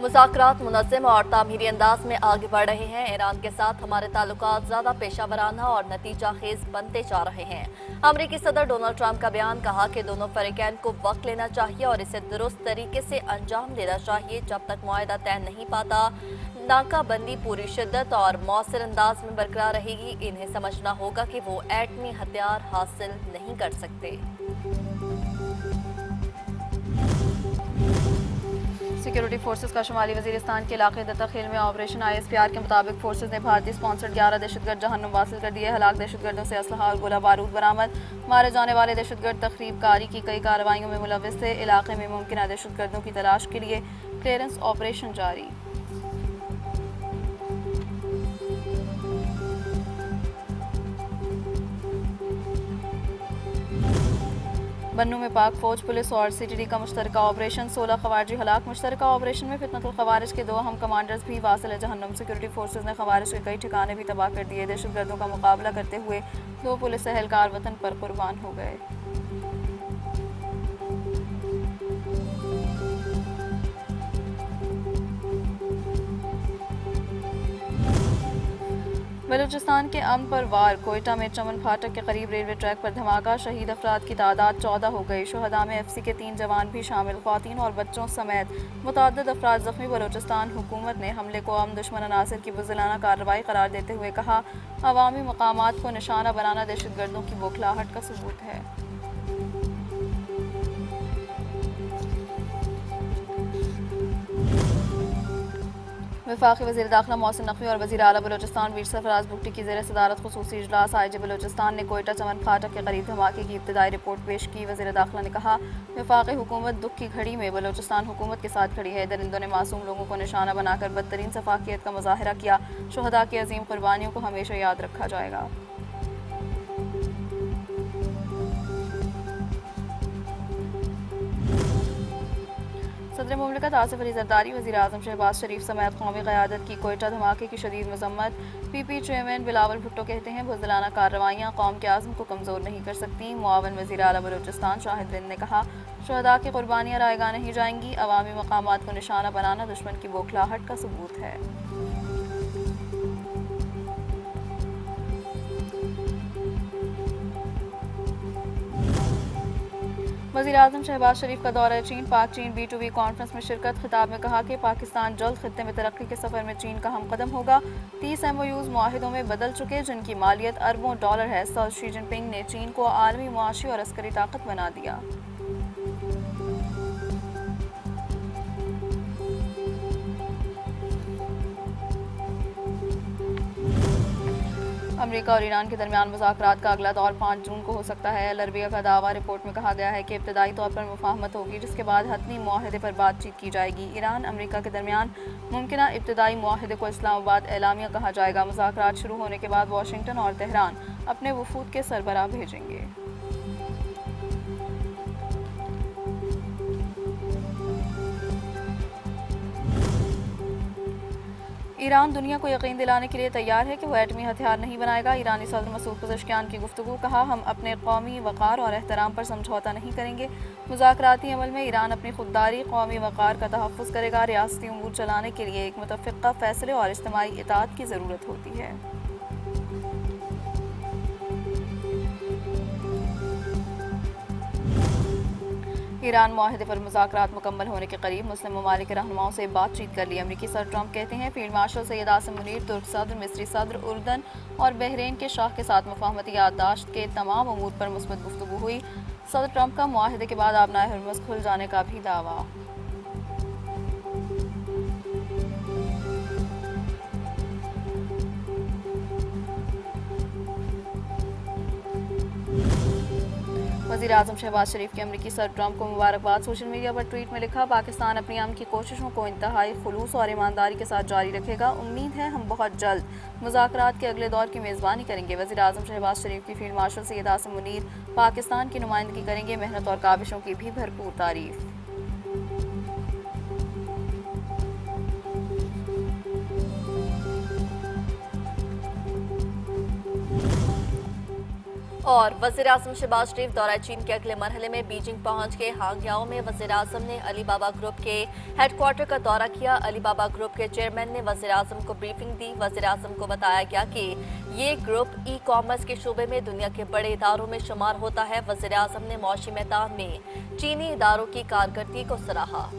मुज़ाकरात मुनज़्ज़म और तामीरी अंदाज में आगे बढ़ रहे हैं। ईरान के साथ हमारे ताल्लुकात ज़्यादा पेशा वराना और नतीजा खेज बनते जा रहे हैं। अमरीकी सदर डोनाल्ड ट्रंप का बयान, कहा कि दोनों फरीकैन को वक्त लेना चाहिए और इसे दुरुस्त तरीके से अंजाम देना चाहिए। जब तक मुआहदा तय नहीं पाता, नाकाबंदी पूरी शिद्दत और मौसर अंदाज में बरकरार रहेगी। इन्हें समझना होगा कि वो एटमी हथियार हासिल नहीं कर सकते। सिक्योरिटी फोर्सेस का शुमाली वजीरिस्तान के इलाके दत्तखील में ऑपरेशन ISPR के मुताबिक फोर्सेस ने भारतीय स्पॉन्सर्ड 11 दहशतगर्द जहन्नुम वासिल कर दिए। हलाक दहशतगर्दों से असलहा और गोला बारूद बरामद। मारे जाने वाले दहशतगर्द तखरीबकारी की कई कार्रवाइयों में मुलविस थे। इलाके में मुमकिन दहशतगर्दों की तलाश के लिए क्लियरेंस ऑपरेशन जारी। बन्नू में पाक फौज, पुलिस और CTD का मुश्तरका ऑपरेशन, 16 खवारजी हलाक। मुश्तरका ऑपरेशन में फितनतुल खवारिज के 2 अहम कमांडर्स भी वासिल जहन्नुम। सिक्योरिटी फोर्सेज ने खवारिज के कई ठिकाने भी तबाह कर दिए। दहशतगर्दों का मुकाबला करते हुए 2 पुलिस एहलकार वतन पर कुर्बान हो गए। बलूचिस्तान के अमन पर वार, कोयटा में चमन फाटक के करीब रेलवे ट्रैक पर धमाका। शहीद अफराद की तादाद 14 हो गई। शुहदा में FC के 3 जवान भी शामिल। ख्वातीन और बच्चों समेत मुतअद्दिद अफराद जख्मी। बलूचिस्तान हुकूमत ने हमले को अमन दुश्मन अनासिर की बुज़दिलाना कार्रवाई करार देते हुए कहा, अवामी मकामात को निशाना बनाना दहशतगर्दों की बौखलाहट का सबूत है। वफाकी वज़ीर दाखिला मोहसिन नकवी और वज़ीर आला बलूचिस्तान वीर सरफराज भुट्टी की ज़ेर सदारत खुसूसी इजलास। IG बलूचिस्तान ने कोयटा चमन फाटक के करीब धमाके की इब्तिदाई रिपोर्ट पेश की। वज़ीर दाखिला ने कहा, वफाकी हुकूमत दुख की घड़ी में बलूचिस्तान हुकूमत के साथ खड़ी है। दरिंदों ने मासूम लोगों को निशाना बनाकर बदतरीन सफाकियत का मुजाहरा किया। शुहदा की अजीम कुर्बानियों को हमेशा याद रखा जाएगा। सदर मुमलिकत आसिफ अली जरदारी, वज़ीर आज़म शहबाज शरीफ समेत कौमी क़यादत की कोयटा धमाके की शदीद मजम्मत। PP चेयरमैन बिलावल भुट्टो कहते हैं, बुज़दिलाना कार्रवाइयाँ कौम के आज़म को कमज़ोर नहीं कर सकती। मुआवन वज़ीर आला बलूचिस्तान शाहिद रिंद ने कहा, शुहदा की कुर्बानियाँ रायगा नहीं जाएंगी। अवामी मकामात को निशाना बनाना दुश्मन की बौखलाहट का सबूत है। वज़ीर आज़म शहबाज शरीफ का दौरा चीन, पाक चीन B2B कॉन्फ्रेंस में शिरकत। खिताब में कहा कि पाकिस्तान जल्द खित्ते में तरक्की के सफ़र में चीन का हम कदम होगा। 30 MOUs मुआहिदों में बदल चुके, जिनकी मालियत अरबों डॉलर है। सदर शी जिनपिंग ने चीन को आलमी मुआशी और अस्करी ताकत बना दिया। अमेरिका और ईरान के दरमियान मुज़ाकरात का अगला दौर 5 जून को हो सकता है। अल अरबिया का दावा। रिपोर्ट में कहा गया है कि इब्तदाई तौर पर मुफाहमत होगी, जिसके बाद हतमी मुआहदे पर बातचीत की जाएगी। ईरान अमेरिका के दरमियान मुमकिना इब्तदाई मुआहदे को इस्लामाबाद एलामिया कहा जाएगा। मुज़ाकरात शुरू होने के बाद वाशिंगटन और तेहरान अपने वफूद के सरबराह भेजेंगे। ईरान दुनिया को यकीन दिलाने के लिए तैयार है कि वह एटमी हथियार नहीं बनाएगा। ईरानी सदर मसूद पज़ेश्कियान की गुफ्तगू। कहा, हम अपने कौमी वक़ार और एहतराम पर समझौता नहीं करेंगे। मुज़ाकराती अमल में ईरान अपनी खुददारी, कौमी वक़ार का तहफ़्फ़ुज़ करेगा। रियासती उमूर चलाने के लिए एक मुतफ़िक़ा फ़ैसले और इज्तिमाई इताअत की ज़रूरत होती है। ईरान मुआहदे पर मुज़ाकरात मुकम्मल होने के करीब। मुस्लिम ममालिक के रहनुमाओं से बातचीत कर ली। अमरीकी सदर ट्रंप कहते हैं, फील्ड मार्शल सैयद आसिम मुनीर, तुर्क सदर, मिस्री सदर, उर्दन और बहरीन के शाह के साथ मुफाहमती याददाश्त के तमाम अमूर पर मुस्बत गुफ्तगू हुई। सदर ट्रंप का मुआहदे के बाद आबनाए हर्मुज़ खुल जाने का भी दावा। वज़ीर आज़म शहबाज शरीफ के अमरीकी सदर ट्रंप को मुबारकबाद। सोशल मीडिया पर ट्वीट में लिखा, पाकिस्तान अपनी अमन की कोशिशों को इंतहाई खुलूस और ईमानदारी के साथ जारी रखेगा। उम्मीद है हम बहुत जल्द मुज़ाकरात के अगले दौर की मेज़बानी करेंगे। वज़ीर आज़म शहबाज शरीफ की फील्ड मार्शल सैयद आसिम मुनीर पाकिस्तान की नुमाइंदगी करेंगे। मेहनत और काबिशों की भी भरपूर तारीफ़। और वज़ीर-ए-आज़म शहबाज शरीफ दौरा चीन के अगले मरहले में बीजिंग पहुंच के हांगयाओ में वज़ीर-ए-आज़म ने अलीबाबा ग्रुप के हेडक्वार्टर का दौरा किया। अलीबाबा ग्रुप के चेयरमैन ने वज़ीर-ए-आज़म को ब्रीफिंग दी। वज़ीर-ए-आज़म को बताया गया कि ये ग्रुप ई कॉमर्स के शोबे में दुनिया के बड़े इदारों में शुमार होता है। वज़ीर-ए-आज़म ने मौशी मैदान में चीनी इदारों की कारकर्दगी को सराहा।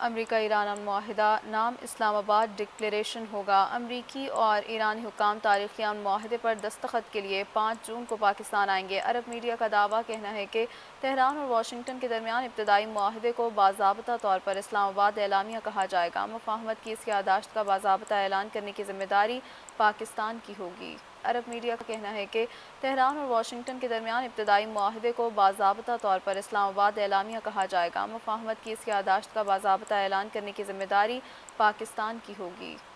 अमरीका ईरान मुआहिदा नाम इस्लामाबाद डिक्लेरेशन होगा। अमरीकी और ईरानी हुक्काम तारीखी मुआहिदे पर दस्तखत के लिए 5 जून को पाकिस्तान आएंगे। अरब मीडिया का दावा कहना है कि तेहरान और वाशिंगटन के दरमियान इब्तदाई मुआहिदे को बाज़ाब्ता तौर पर इस्लामाबाद एलामिया कहा जाएगा। मुफाहमत की इस यादाश्त का बाज़ाब्ता ऐलान करने की जिम्मेदारी पाकिस्तान की होगी। अरब मीडिया का कहना है कि तेहरान और वाशिंगटन के दरमियान इब्तदाई मुआहिदे को बाज़ाब्ता तौर पर इस्लामाबाद एलामिया कहा जाएगा। मुफाहमत की इस यादाश्त का बाज़ाब्ता ऐलान करने की जिम्मेदारी पाकिस्तान की होगी।